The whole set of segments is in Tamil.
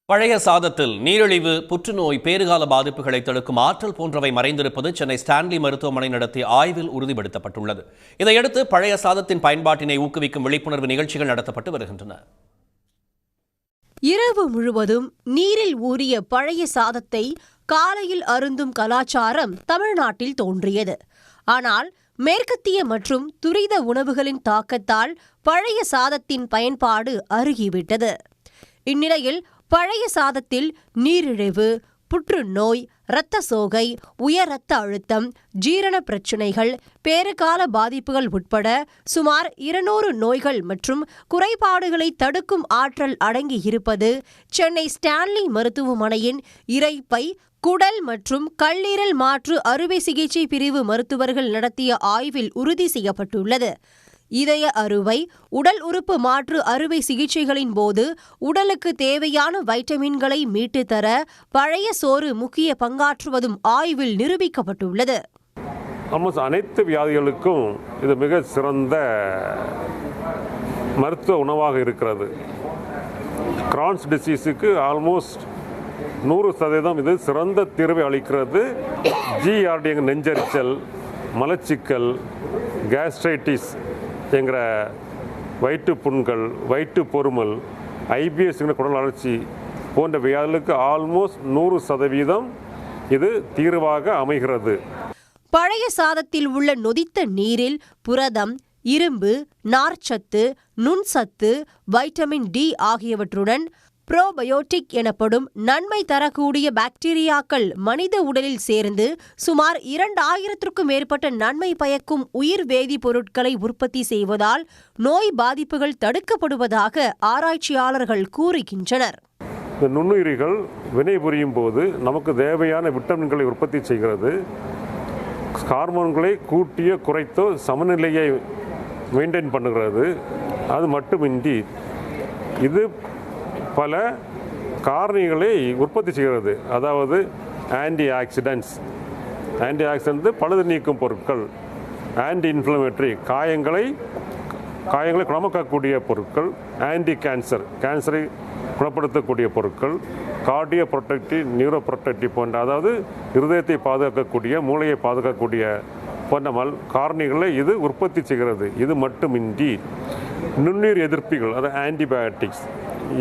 பழைய சாதத்தில் நீரிழிவு, புற்றுநோய், பேறுகால பாதிப்புகளை தடுக்கும் ஆற்றல் போன்றவை மறைந்திருப்பது சென்னை ஸ்டான்லி மருத்துவமனை நடத்திய ஆய்வில் உறுதிப்படுத்தப்பட்டுள்ளது. இதையடுத்து பழைய சாதத்தின் பயன்பாட்டினை ஊக்குவிக்கும் விழிப்புணர்வு நிகழ்ச்சிகள் நடத்தப்பட்டு வருகின்றன. இரவு முழுவதும் நீரில் ஊறிய பழைய சாதத்தை காலையில் அருந்தும் கலாச்சாரம் தமிழ்நாட்டில் தோன்றியது. ஆனால் மேற்கத்திய மற்றும் துரித உணவுகளின் தாக்கத்தால் பழைய சாதத்தின் பயன்பாடு அருகிவிட்டது. இந்நிலையில் பழைய சாதத்தில் நீரிழிவு, புற்றுநோய், இரத்த சோகை, உயர் இரத்த அழுத்தம், ஜீரண பிரச்சினைகள், பேறுகால பாதிப்புகள் உட்பட சுமார் 200 நோய்கள் மற்றும் குறைபாடுகளை தடுக்கும் ஆற்றல் அடங்கியிருப்பது சென்னை ஸ்டான்லி மருத்துவமனையின் இரைப்பை, குடல் மற்றும் கல்லீரல் மாற்று அறுவை சிகிச்சை பிரிவு மருத்துவர்கள் நடத்திய ஆய்வில் உறுதி செய்யப்பட்டுள்ளது. இதய அறுவை, உடல் உறுப்பு மாற்று அறுவை சிகிச்சைகளின் போது உடலுக்கு தேவையான வைட்டமின்களை மீட்டு தர பழைய சோறு முக்கிய பங்காற்றுவதும் ஆய்வில் நிரூபிக்கப்பட்டுள்ளது. அனைத்து வியாதிகளுக்கும் இது மிக சிறந்த மருத்துவ உணவாக இருக்கிறது. கிரான்ஸ் டிசீஸுக்கு ஆல்மோஸ்ட் 100% இது சிறந்த தீர்வை அளிக்கிறது. ஜிஆர்டி நெஞ்சரிச்சல், மலச்சிக்கல், கேஸ்ட்ரைட்டிஸ் என்கிற வயிற்று புண்கள், வயிற்று பொறுமல், ஐபிஎஸ் குடல் வளர்ச்சி போன்ற வியாதிகளுக்கு ஆல்மோஸ்ட் 100% இது தீர்வாக அமைகிறது. பழைய சாதத்தில் உள்ள நொதித்த நீரில் புரதம், இரும்பு, நார்ச்சத்து, நுண்சத்து, வைட்டமின் டி ஆகியவற்றுடன் புரோபயோட்டிக் எனப்படும் நன்மை தரக்கூடிய பாக்டீரியாக்கள் மனித உடலில் சேர்ந்து சுமார் 2000க்கும் மேற்பட்ட நன்மை பயக்கும் உயிர் வேதிப்பொருட்களை உற்பத்தி செய்வதால் நோய் பாதிப்புகள் தடுக்கப்படுவதாக ஆராய்ச்சியாளர்கள் கூறுகின்றனர். இந்த நுண்ணுயிரிகள் வினைபுரியும் போது நமக்கு தேவையான விட்டமின்களை உற்பத்தி செய்கிறது. ஹார்மோன்களை கூட்டியோ குறைத்தோ சமநிலையை மெயின்டைன் பண்ணுகிறது. அது மட்டுமின்றி இது பல காரணிகளை உற்பத்தி செய்கிறது. அதாவது ஆன்டி ஆக்சிடென்ட்ஸ் பழுது நீக்கும் பொருட்கள், ஆன்டி இன்ஃப்ளமேட்டரி காயங்களை குணமாக்கக்கூடிய பொருட்கள், ஆன்டி கேன்சரை குணப்படுத்தக்கூடிய பொருட்கள், கார்டியோ ப்ரொடெக்டிவ், நியூரோ ப்ரொடெக்டிவ் போன்ற, அதாவது இருதயத்தை பாதுகாக்கக்கூடிய, மூளையை பாதுகாக்கக்கூடிய போன்ற காரணிகளை இது உற்பத்தி செய்கிறது. இது மட்டுமின்றி நுண்ணுயிர் எதிர்ப்பிகள், அதாவது ஆன்டிபயோட்டிக்ஸ்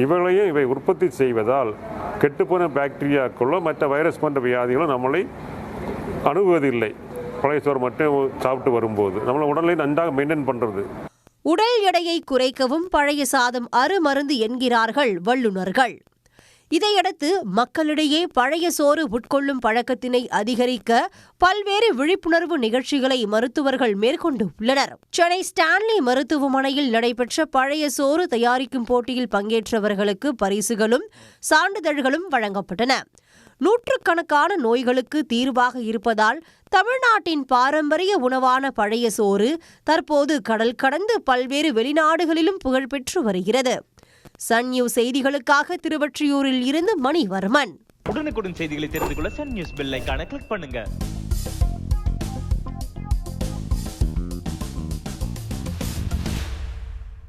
இவை உற்பத்தி செய்வதால் கெட்டுப்போன பாக்டீரியாக்களோ மற்ற வைரஸ் போன்ற வியாதிகளோ நம்மளை அணுகுவதில்லை. பழைய சோறு மட்டும் சாப்பிட்டு வரும்போது நம்மளை உடலை நன்றாக மெயின்டைன் பண்ணுறது. உடல் எடையை குறைக்கவும் பழைய சாதம் அருமருந்து என்கிறார்கள் வல்லுநர்கள். இதையடுத்து மக்களிடையே பழைய சோறு உட்கொள்ளும் பழக்கத்தினை அதிகரிக்க பல்வேறு விழிப்புணர்வு நிகழ்ச்சிகளை மருத்துவர்கள் மேற்கொண்டு உள்ளனர். சென்னை ஸ்டான்லி மருத்துவமனையில் நடைபெற்ற பழைய சோறு தயாரிக்கும் போட்டியில் பங்கேற்றவர்களுக்கு பரிசுகளும் சான்றிதழ்களும் வழங்கப்பட்டன. நூற்றுக்கணக்கான நோய்களுக்கு தீர்வாக இருப்பதால் தமிழ்நாட்டின் பாரம்பரிய உணவான பழைய சோறு தற்போது கடல் கடந்து பல்வேறு வெளிநாடுகளிலும் புகழ்பெற்று வருகிறது. சன் நியூஸ் செய்திகளுக்காக திருவொற்றியூரில் இருந்து மணிவர்மன். உடனுக்குடன் செய்திகளை தெரிந்து கொள்ள சன் நியூஸ் பெல் ஐகானை கிளிக் பண்ணுங்க.